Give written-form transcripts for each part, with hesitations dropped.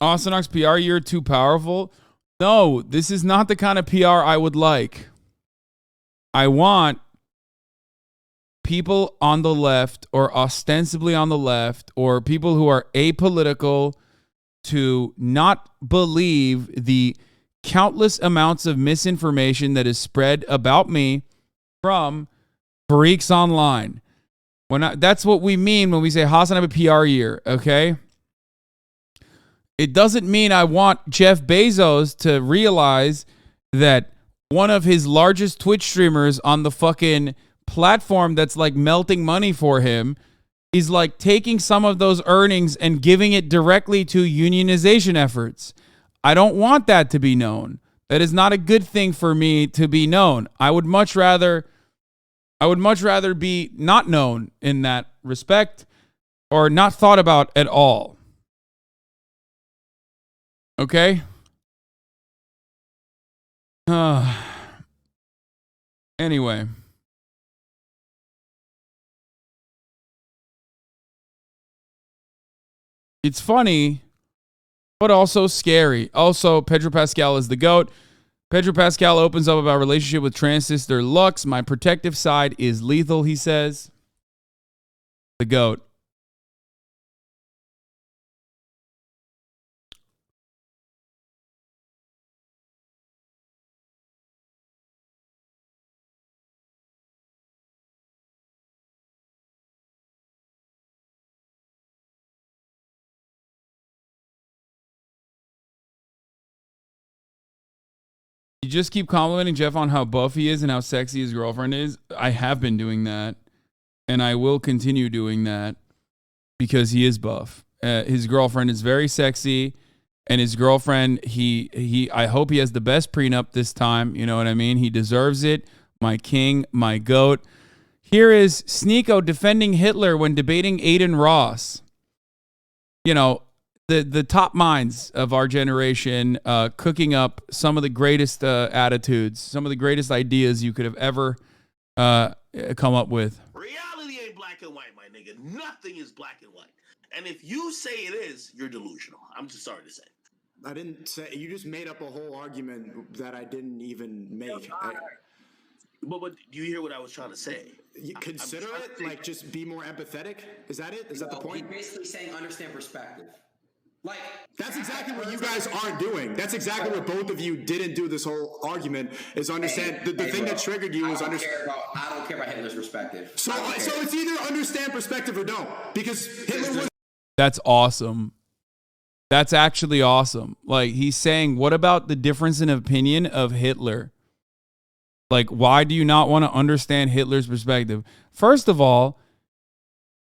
Austin PR year too powerful? No, this is not the kind of PR I would like. I want people on the left or ostensibly on the left or people who are apolitical to not believe the countless amounts of misinformation that is spread about me from freaks online. That's what we mean when we say HasanAbi PR year, okay? It doesn't mean I want Jeff Bezos to realize that one of his largest Twitch streamers on the fucking platform that's like melting money for him is like taking some of those earnings and giving it directly to unionization efforts. I don't want that to be known. That is not a good thing for me to be known. I would much rather be not known in that respect or not thought about at all. Okay? Anyway. It's funny, but also scary. Also, Pedro Pascal is the GOAT. Pedro Pascal opens up about relationship with trans sister Lux. My protective side is lethal, he says. The GOAT. You just keep complimenting Jeff on how buff he is and how sexy his girlfriend is. I have been doing that, and I will continue doing that because he is buff. His girlfriend is very sexy, and his girlfriend, I hope he has the best prenup this time. You know what I mean? He deserves it. My king, my GOAT. Here is Sneako defending Hitler when debating Adin Ross. You know, the top minds of our generation cooking up some of the greatest attitudes, some of the greatest ideas you could have ever come up with. Reality ain't black and white, my nigga. Nothing is black and white. And if you say it is, you're delusional. I'm just sorry to say. I didn't say. You just made up a whole argument that I didn't even make. But do you hear what I was trying to say? Consider it, like, just be more empathetic. Is that it? Is that the point? He's basically saying understand perspective. Like, that's exactly what you guys aren't doing. That's exactly what both of you didn't do this whole argument, is understand. The thing that triggered you was understand. I don't care about Hitler's perspective. So it's either understand perspective or don't. Because Hitler was... That's awesome. That's actually awesome. Like, he's saying, what about the difference in opinion of Hitler? Like, why do you not want to understand Hitler's perspective? First of all,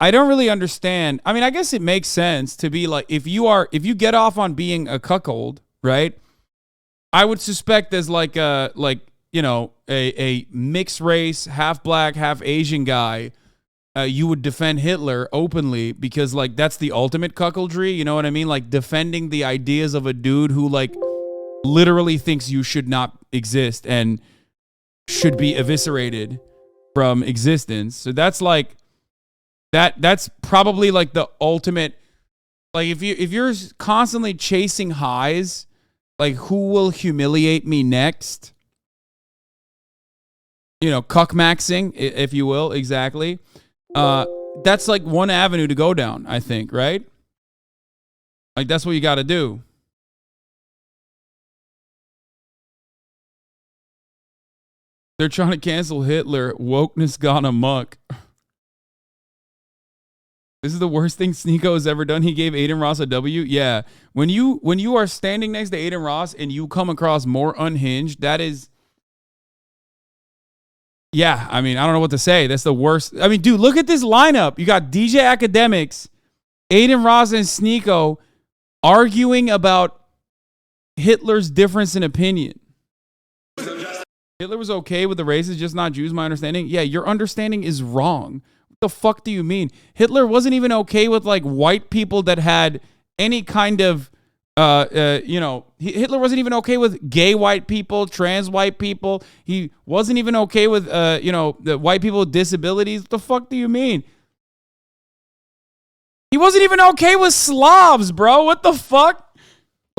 I don't really understand. I mean, I guess it makes sense to be like, if you get off on being a cuckold, right? I would suspect as like a mixed race, half black, half Asian guy, you would defend Hitler openly because like that's the ultimate cuckoldry. You know what I mean? Like defending the ideas of a dude who like literally thinks you should not exist and should be eviscerated from existence. So that's like, that's probably like the ultimate, like if you're constantly chasing highs, like who will humiliate me next? You know, cuck-maxing, if you will, exactly. That's like one avenue to go down, I think, right? Like that's what you got to do. They're trying to cancel Hitler. Wokeness gone amok. This is the worst thing Sneako has ever done. He gave Adin Ross a W. Yeah. When you are standing next to Adin Ross and you come across more unhinged, that is... Yeah, I mean, I don't know what to say. That's the worst. I mean, dude, look at this lineup. You got DJ Academics, Adin Ross, and Sneako arguing about Hitler's difference in opinion. Hitler was okay with the races, just not Jews, my understanding. Yeah, your understanding is wrong. What the fuck do you mean? Hitler wasn't even okay with like white people that had any kind of, Hitler wasn't even okay with gay white people, trans white people. He wasn't even okay with, the white people with disabilities. What the fuck do you mean? He wasn't even okay with Slavs, bro. What the fuck?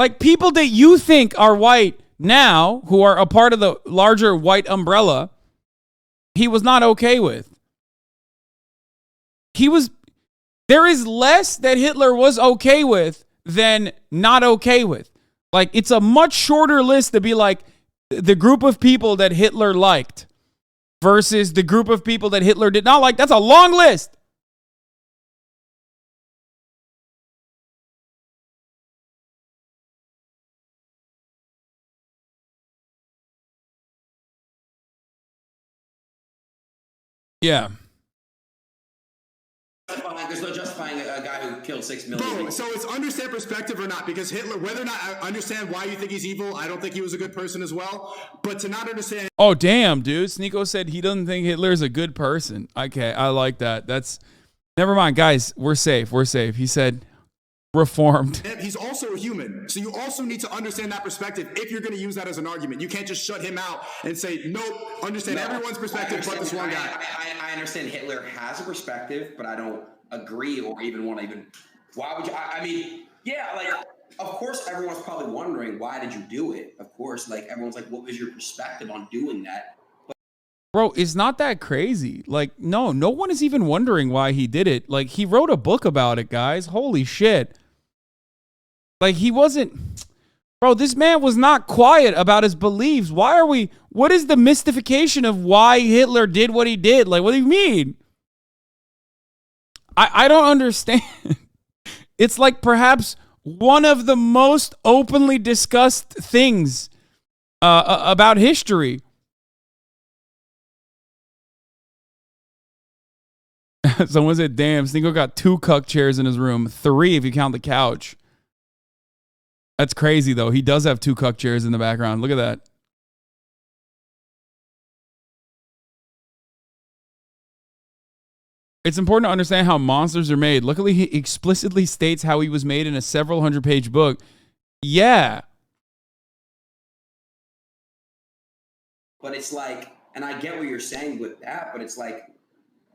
Like people that you think are white now, who are a part of the larger white umbrella, he was not okay with. There is less that Hitler was okay with than not okay with. Like, it's a much shorter list to be like the group of people that Hitler liked versus the group of people that Hitler did not like. That's a long list. Yeah. There's no justifying a guy who killed 6 million. Bro, so it's understand perspective or not, because Hitler, whether or not I understand why you think he's evil, I don't think he was a good person as well, but to not understand. Oh, damn, dude. Sneako said he doesn't think Hitler's a good person. Okay, I like that. Never mind, guys. We're safe. He said reformed. He's also a human, so you also need to understand that perspective if you're going to use that as an argument. You can't just shut him out and say, nope, understand everyone's perspective but this one guy. I understand Hitler has a perspective, but I don't agree or even want to even. Why would you? I mean, yeah, like, of course, everyone's probably wondering, why did you do it? Of course, like, everyone's like, what was your perspective on doing that? Bro, it's not that crazy. Like, no one is even wondering why he did it. Like, he wrote a book about it, guys. Holy shit. Like, he wasn't... Bro, this man was not quiet about his beliefs. What is the mystification of why Hitler did what he did? Like, what do you mean? I don't understand. It's like perhaps one of the most openly discussed things about history. Someone said, damn, Sneako got 2 cuck chairs in his room. 3 if you count the couch. That's crazy, though. He does have 2 cuck chairs in the background. Look at that. It's important to understand how monsters are made. Luckily, he explicitly states how he was made in a several 100-page book. Yeah. But it's like, and I get what you're saying with that, but it's like,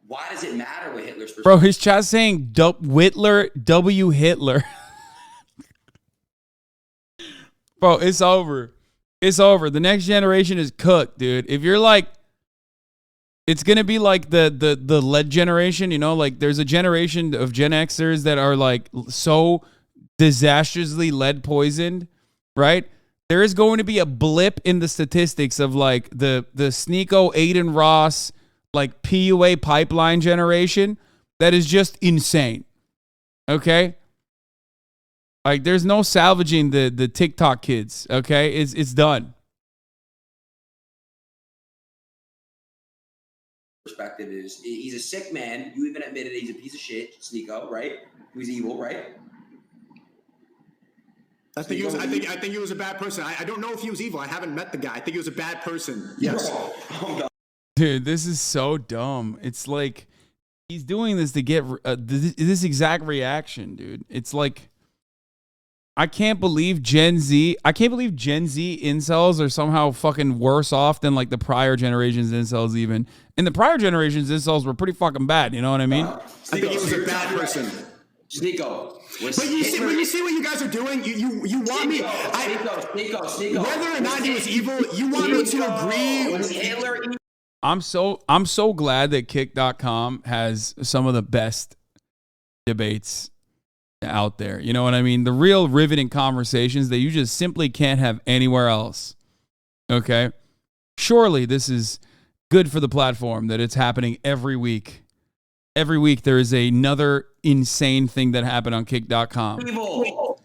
why does it matter what Hitler's perspective? Bro, his chat's saying Whitler, W. Hitler. Bro, it's over. It's over. The next generation is cooked, dude. If you're like, it's going to be like the lead generation, you know? Like, there's a generation of Gen Xers that are, like, so disastrously lead poisoned, right? There is going to be a blip in the statistics of, like, the Sneako, Adin Ross, like, PUA pipeline generation that is just insane, okay? Like, there's no salvaging the TikTok kids, okay? It's done. Perspective is, he's a sick man. You even admitted he's a piece of shit, Sneako, right? He's evil, right? I think he was a bad person. I don't know if he was evil. I haven't met the guy. I think he was a bad person. Yes. Dude, this is so dumb. It's like he's doing this to get this exact reaction, dude. It's like, I can't believe Gen Z incels are somehow fucking worse off than like the prior generations incels even. And the prior generations incels were pretty fucking bad, you know what I mean? I think he was a bad person. Sneako. But you see what you guys are doing? You want me... Sneako. Whether or not he was evil, you want me to agree... Was Hitler evil? I'm so glad that Kick.com has some of the best debates out there. You know what I mean? The real riveting conversations that you just simply can't have anywhere else. Okay? Surely this is good for the platform that it's happening every week. Every week there is another insane thing that happened on Kick.com. Evil.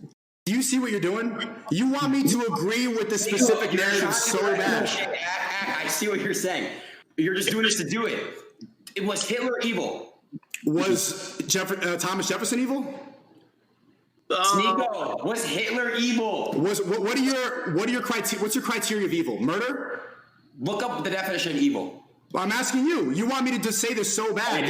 Do you see what you're doing? You want me to agree with the specific narrative so bad. I see what you're saying. You're just doing this to do it. It was Hitler evil. Was Thomas Jefferson evil? Sneako, was Hitler evil? What's your criteria of evil? Murder? Look up the definition of evil. I'm asking you. You want me to just say this so bad?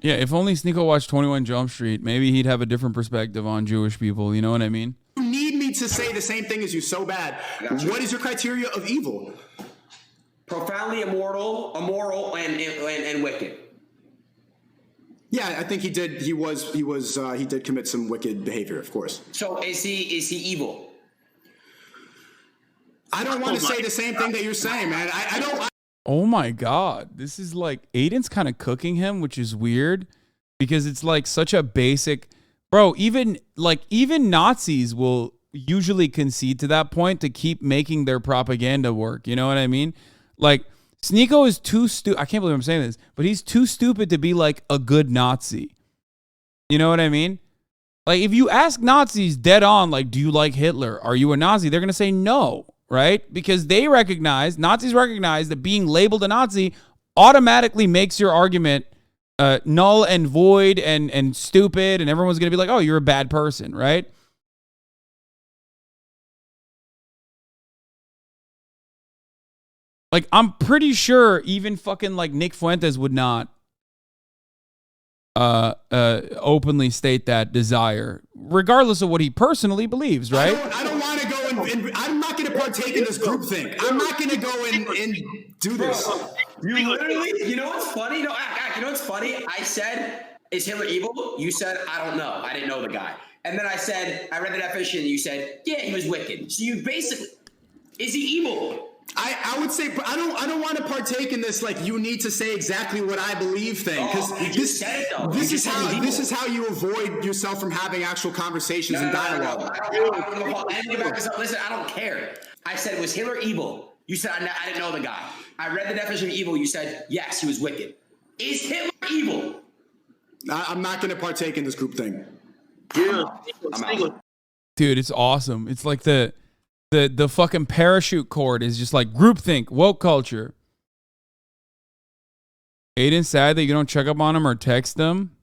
Yeah, if only Sneako watched 21 Jump Street, maybe he'd have a different perspective on Jewish people. You know what I mean? You need me to say the same thing as you so bad. What is your criteria of evil? Profoundly immoral, and wicked. Yeah, I think he did. He did commit some wicked behavior, of course. So is he evil? I don't want to say the same thing that you're saying, man. I don't. Oh my God. This is like, Adin's kind of cooking him, which is weird because it's like such a basic, bro, even Nazis will usually concede to that point to keep making their propaganda work. You know what I mean? Like, Sneako is too stupid. I can't believe I'm saying this, but he's too stupid to be like a good Nazi. You know what I mean? Like, if you ask Nazis dead on, like, do you like Hitler? Are you a Nazi? They're going to say no, right? Because Nazis recognize that being labeled a Nazi automatically makes your argument null and void and stupid, and everyone's going to be like, oh, you're a bad person, right? Like, I'm pretty sure even fucking like Nick Fuentes would not openly state that desire, regardless of what he personally believes, right? I don't want to go and I'm not going to partake in this group thing. I'm not going to go and do this. You literally, you know what's funny? No, you know what's funny? I said, is Hitler evil? You said, I don't know. I didn't know the guy. And then I said, I read the definition. And you said, yeah, he was wicked. So you basically, is he evil? I would say I don't want to partake in this like you need to say exactly what I believe thing because this is how you avoid yourself from having actual conversations and dialogue. Listen, I don't care. I said, was Hitler evil? You said I didn't know the guy. I read the definition of evil. You said yes, he was wicked. Is Hitler evil? I'm not going to partake in this group thing. Dude, it's awesome. It's like the fucking parachute cord is just like groupthink, woke culture. Adin's sad that you don't check up on him or text him.